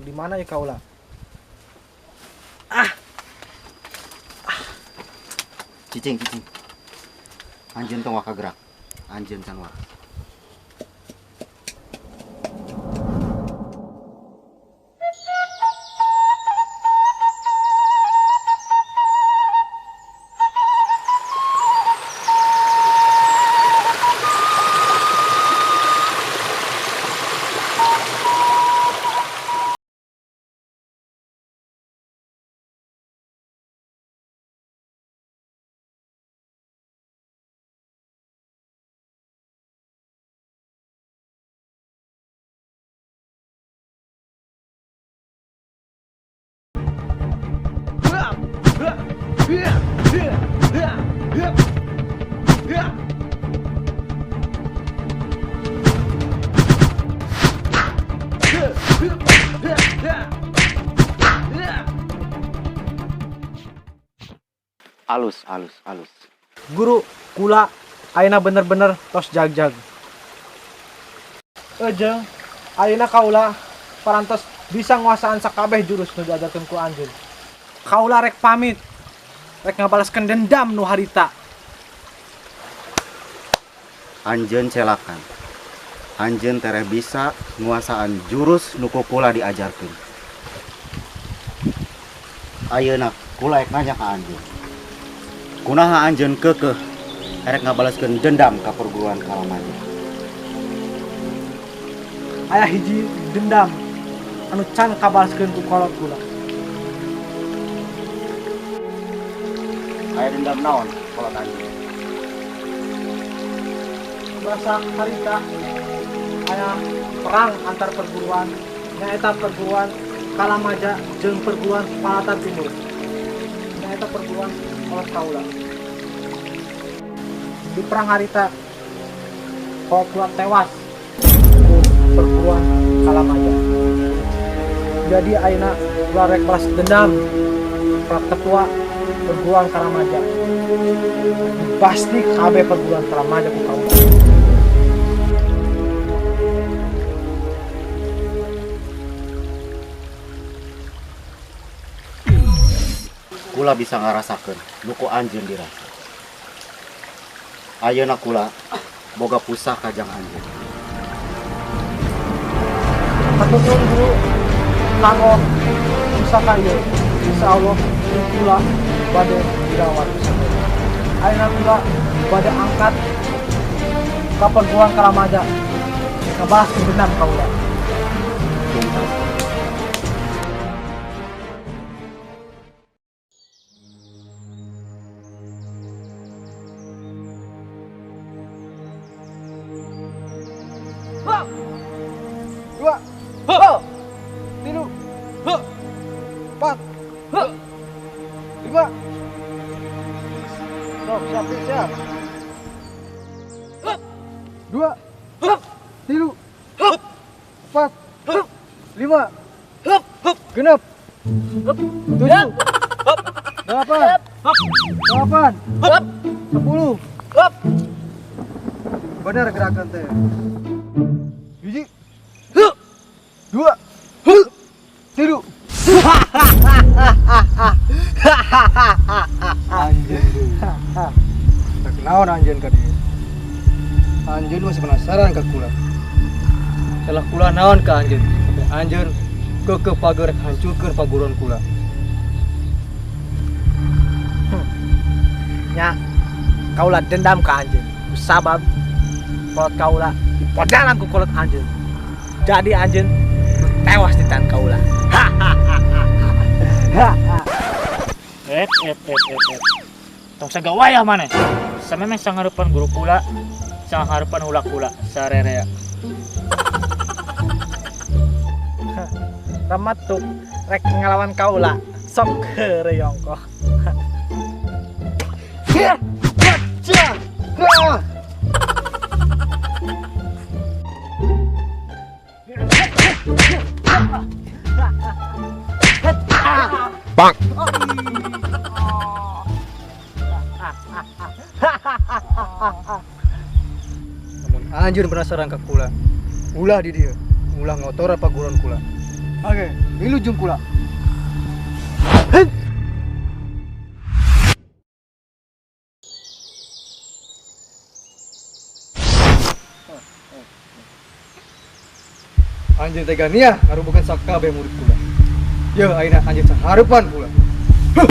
di mana ya kaula? Cicing. Anjeun tong waka gerak. Anjeun can waka. Alus. Guru, kula ayeuna bener-bener tos jag-jag. Jeung ayeuna kaula parantos bisa nguasaan sakabeh jurus nu diajarkeun ku anjeun. Kaula rek pamit. Rek ngabalaskeun dendam nu harita. Anjeun celakan. Anjeun tereh bisa nguasaan jurus nu kula diajarkeun. Ayeuna kula ek nanya ka anjeun. Kunaha anjeun keukeuh erek ngabalaskeun dendam ka perguruan Kalamaja? Aya hiji dendam anu can kabalaskeun ku kolot kula. Aya dendam naon kolot anjeun? Basa harita aya perang antar perguruan, nyaeta perguruan Kalamaja jeung perguruan Palatan Timur. Nyaeta perguruan kolot kaula. Di perang harita kolot kula tewas perguruan Kalamaja. Jadi ayeuna kula rek balas dendam ka ketua perguruan Kalamaja. Pasti kabeh perguruan Kalamaja ku kaula. Kula bisa ngarasakeun nuku anjeun dirasa. Ayeuna kula boga pusaka jang anjeun. Hatur guru kanggo pusaka ieu. Insyaallah kula bade dirawat. Ayeuna kula bade angkat ka perguruan Kalamaja. Ngabalas dendam kaula. Dua, tilu, empat, lima. Siap. Dua, tilu, empat, lima, genep, tujuh, delapan, 10. Benar gerakan teh. Hiji, dua, tilu. Anjeun. Tak naon anjeun ka dieu. Anjeun masih penasaran ka kula. Salah kula naon ka anjeun? Anjeun keukeuh pager hancurkeun paguruan kula. Nya, kaula dendam ka anjeun. Sabab kolot kaula dipodalan ku kolot anjeun. Jadi anjeun tewas di tangan kaula. Tong sagawayah maneh. Samemeh sangarupan guru kula, sangarupan ulah kula sarerea. Ramatuk rek ngalawan kaula. Sok keureuy Bang. Namun anjeun penasaran ka kula. Ulah di dieu, ulah ngotor paguruan kula. Oke, milu jung kula. Anjeun tega nia ngarubukeun sakabeeh murid kula. Yeuh ayeuna anjeun saharepan kula. Huh.